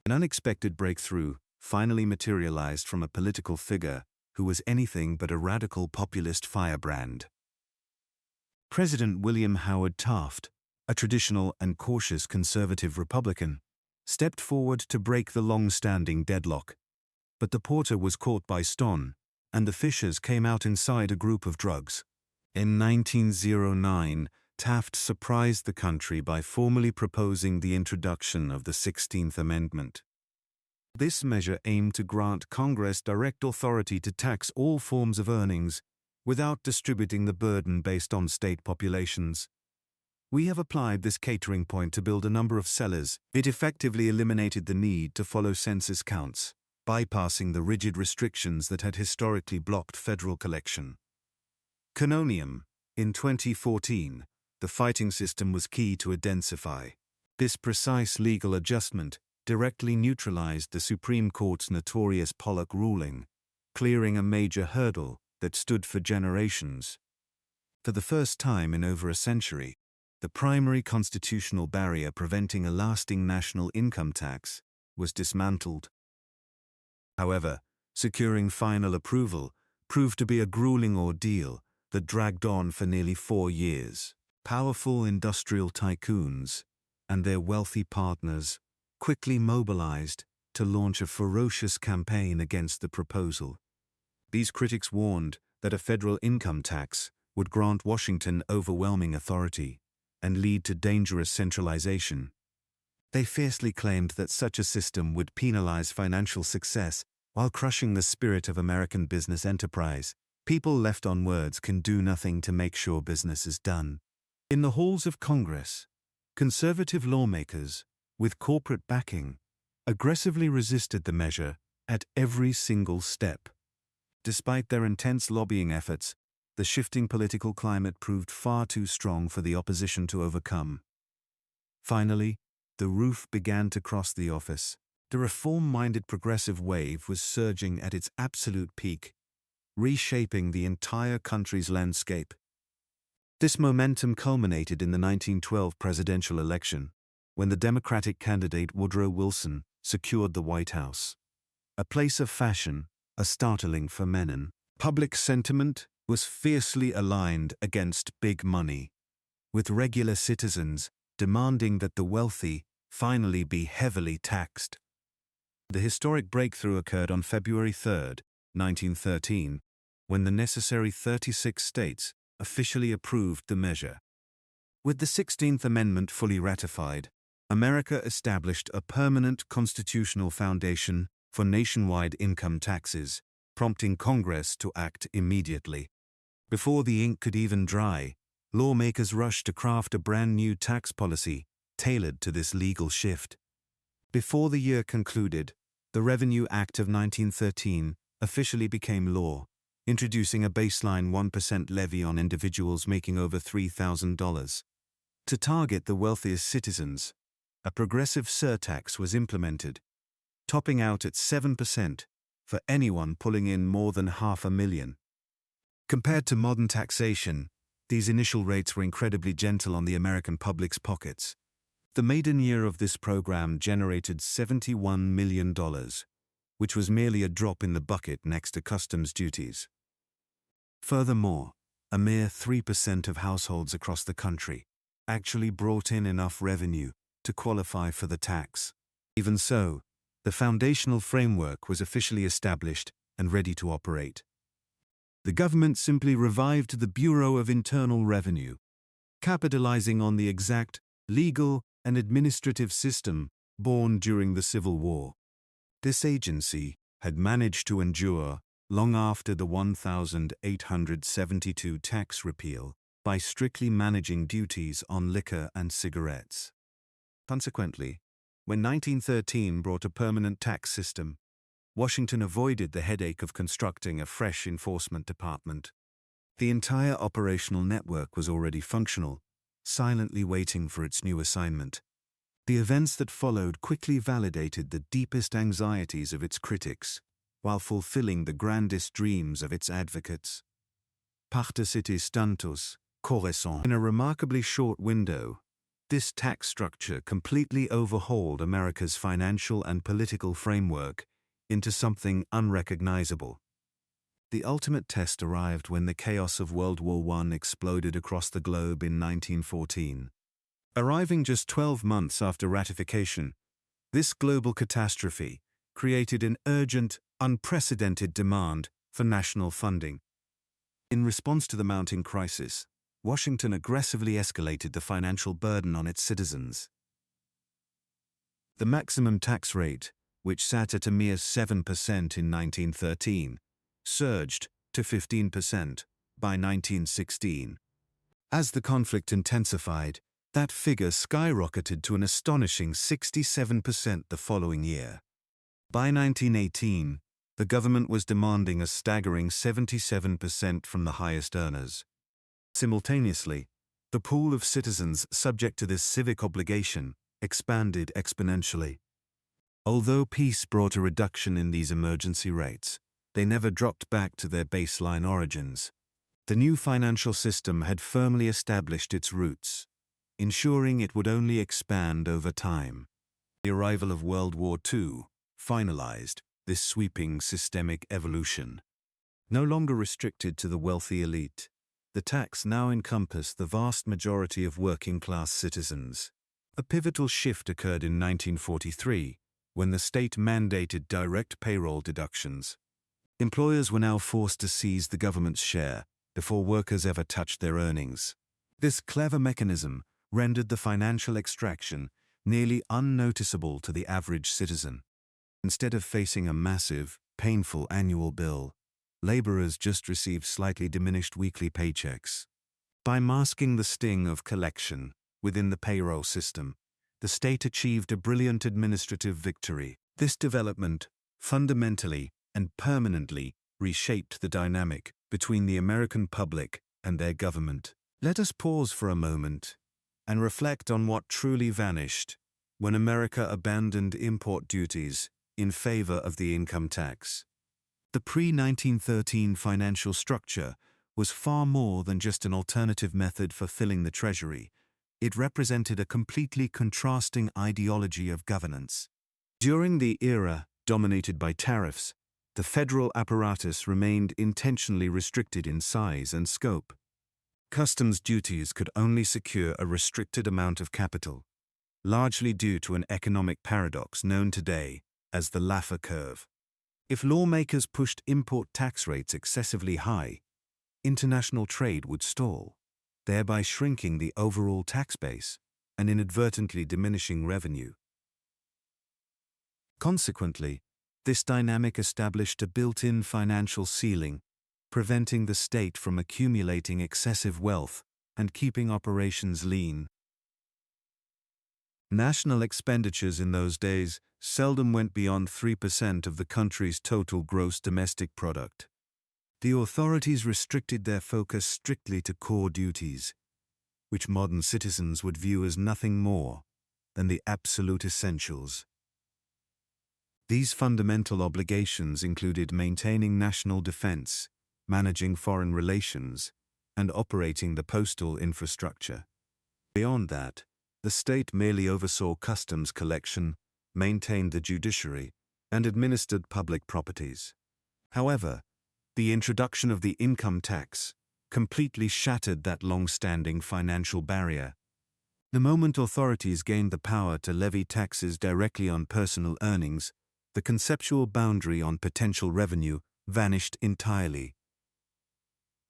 An unexpected breakthrough finally materialized from a political figure who was anything but a radical populist firebrand. President William Howard Taft, a traditional and cautious conservative Republican, stepped forward to break the long-standing deadlock. But the porter was caught by Ston, and the fishers came out inside a group of drugs. In 1909, Taft surprised the country by formally proposing the introduction of the 16th Amendment. This measure aimed to grant Congress direct authority to tax all forms of earnings without distributing the burden based on state populations. We have applied this catering point to build a number of cellars. It effectively eliminated the need to follow census counts, bypassing the rigid restrictions that had historically blocked federal collection. Canonium. In 2014, the fighting system was key to densify. This precise legal adjustment directly neutralized the Supreme Court's notorious Pollock ruling, clearing a major hurdle that stood for generations. For the first time in over a century, the primary constitutional barrier preventing a lasting national income tax was dismantled. However, securing final approval proved to be a grueling ordeal that dragged on for nearly 4 years. Powerful industrial tycoons and their wealthy partners quickly mobilized to launch a ferocious campaign against the proposal. These critics warned that a federal income tax would grant Washington overwhelming authority and lead to dangerous centralization. They fiercely claimed that such a system would penalize financial success while crushing the spirit of American business enterprise. People left on words can do nothing to make sure business is done. In the halls of Congress, conservative lawmakers, with corporate backing, aggressively resisted the measure at every single step. Despite their intense lobbying efforts, the shifting political climate proved far too strong for the opposition to overcome. Finally, the roof began to cross the office. The reform-minded progressive wave was surging at its absolute peak, reshaping the entire country's landscape. This momentum culminated in the 1912 presidential election, when the Democratic candidate Woodrow Wilson secured the White House. A place of fashion, a startling phenomenon. Public sentiment was fiercely aligned against big money, with regular citizens demanding that the wealthy finally be heavily taxed. The historic breakthrough occurred on February 3, 1913, when the necessary 36 states officially approved the measure. With the 16th Amendment fully ratified, America established a permanent constitutional foundation for nationwide income taxes, prompting Congress to act immediately. Before the ink could even dry, lawmakers rushed to craft a brand new tax policy tailored to this legal shift. Before the year concluded, the Revenue Act of 1913 officially became law, introducing a baseline 1% levy on individuals making over $3,000. To target the wealthiest citizens, a progressive surtax was implemented, topping out at 7% for anyone pulling in more than $500,000. Compared to modern taxation, these initial rates were incredibly gentle on the American public's pockets. The maiden year of this program generated $71 million, which was merely a drop in the bucket next to customs duties. Furthermore, a mere 3% of households across the country actually brought in enough revenue to qualify for the tax. Even so, the foundational framework was officially established and ready to operate. The government simply revived the Bureau of Internal Revenue, capitalizing on the exact legal and administrative system born during the Civil War. This agency had managed to endure long after the 1872 tax repeal by strictly managing duties on liquor and cigarettes. Consequently, when 1913 brought a permanent tax system, Washington avoided the headache of constructing a fresh enforcement department. The entire operational network was already functional, silently waiting for its new assignment. The events that followed quickly validated the deepest anxieties of its critics, while fulfilling the grandest dreams of its advocates. Particitis tantus, correspond. In a remarkably short window, this tax structure completely overhauled America's financial and political framework into something unrecognizable. The ultimate test arrived when the chaos of World War I exploded across the globe in 1914. Arriving just 12 months after ratification, this global catastrophe created an urgent, unprecedented demand for national funding. In response to the mounting crisis, Washington aggressively escalated the financial burden on its citizens. The maximum tax rate, which sat at a mere 7% in 1913, surged to 15% by 1916. As the conflict intensified, that figure skyrocketed to an astonishing 67% the following year. By 1918, the government was demanding a staggering 77% from the highest earners. Simultaneously, the pool of citizens subject to this civic obligation expanded exponentially. Although peace brought a reduction in these emergency rates, they never dropped back to their baseline origins. The new financial system had firmly established its roots, ensuring it would only expand over time. The arrival of World War II finalized this sweeping systemic evolution. No longer restricted to the wealthy elite, the tax now encompassed the vast majority of working-class citizens. A pivotal shift occurred in 1943, when the state mandated direct payroll deductions. Employers were now forced to seize the government's share before workers ever touched their earnings. This clever mechanism rendered the financial extraction nearly unnoticeable to the average citizen. Instead of facing a massive, painful annual bill, laborers just received slightly diminished weekly paychecks. By masking the sting of collection within the payroll system, the state achieved a brilliant administrative victory. This development fundamentally and permanently reshaped the dynamic between the American public and their government. Let us pause for a moment and reflect on what truly vanished when America abandoned import duties in favor of the income tax. The pre-1913 financial structure was far more than just an alternative method for filling the treasury. It represented a completely contrasting ideology of governance. During the era dominated by tariffs, the federal apparatus remained intentionally restricted in size and scope. Customs duties could only secure a restricted amount of capital, largely due to an economic paradox known today as the Laffer curve. If lawmakers pushed import tax rates excessively high, international trade would stall, thereby shrinking the overall tax base and inadvertently diminishing revenue. Consequently, this dynamic established a built-in financial ceiling, preventing the state from accumulating excessive wealth and keeping operations lean. National expenditures in those days seldom went beyond 3% of the country's total gross domestic product. The authorities restricted their focus strictly to core duties, which modern citizens would view as nothing more than the absolute essentials. These fundamental obligations included maintaining national defense, managing foreign relations, and operating the postal infrastructure. Beyond that, the state merely oversaw customs collection, maintained the judiciary, and administered public properties. However, the introduction of the income tax completely shattered that long-standing financial barrier. The moment authorities gained the power to levy taxes directly on personal earnings, the conceptual boundary on potential revenue vanished entirely.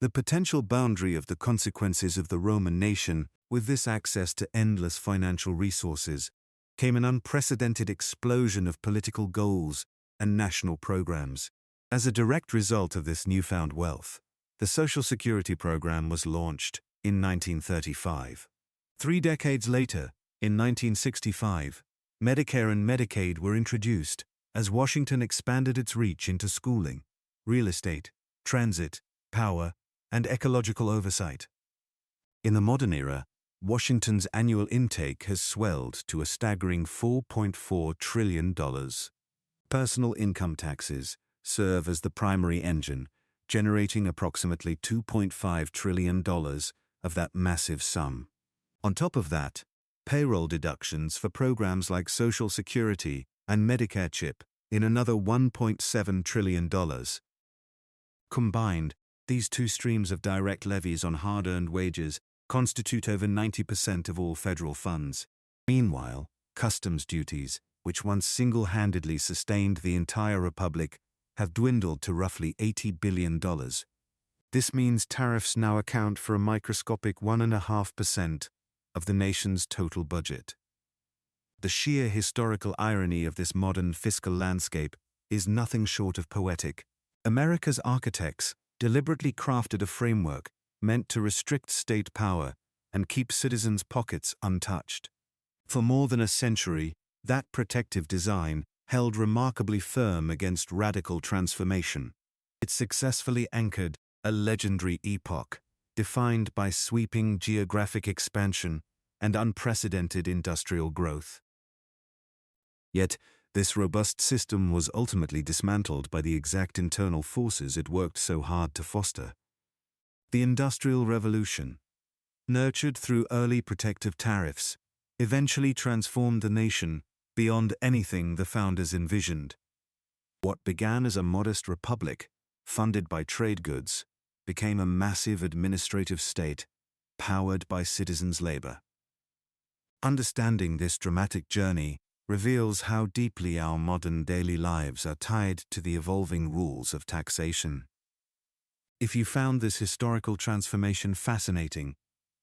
The potential boundary of the consequences of the Roman nation, with this access to endless financial resources, came an unprecedented explosion of political goals and national programs. As a direct result of this newfound wealth, the Social Security program was launched in 1935. 3 decades later, in 1965, Medicare and Medicaid were introduced as Washington expanded its reach into schooling, real estate, transit, power, and ecological oversight. In the modern era, Washington's annual intake has swelled to a staggering $4.4 trillion. Personal income taxes serve as the primary engine, generating approximately $2.5 trillion of that massive sum. On top of that, payroll deductions for programs like Social Security and Medicare chip in another $1.7 trillion. Combined, these two streams of direct levies on hard-earned wages constitute over 90% of all federal funds. Meanwhile, customs duties, which once single-handedly sustained the entire republic, have dwindled to roughly $80 billion. This means tariffs now account for a microscopic 1.5% of the nation's total budget. The sheer historical irony of this modern fiscal landscape is nothing short of poetic. America's architects deliberately crafted a framework meant to restrict state power and keep citizens' pockets untouched. For more than a century, that protective design held remarkably firm against radical transformation. It successfully anchored a legendary epoch, defined by sweeping geographic expansion and unprecedented industrial growth. Yet, this robust system was ultimately dismantled by the exact internal forces it worked so hard to foster. The Industrial Revolution, nurtured through early protective tariffs, eventually transformed the nation beyond anything the founders envisioned. What began as a modest republic, funded by trade goods, became a massive administrative state, powered by citizens' labor. Understanding this dramatic journey reveals how deeply our modern daily lives are tied to the evolving rules of taxation. If you found this historical transformation fascinating,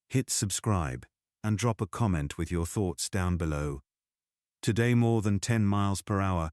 hit subscribe and drop a comment with your thoughts down below. Today, more than 10 miles per hour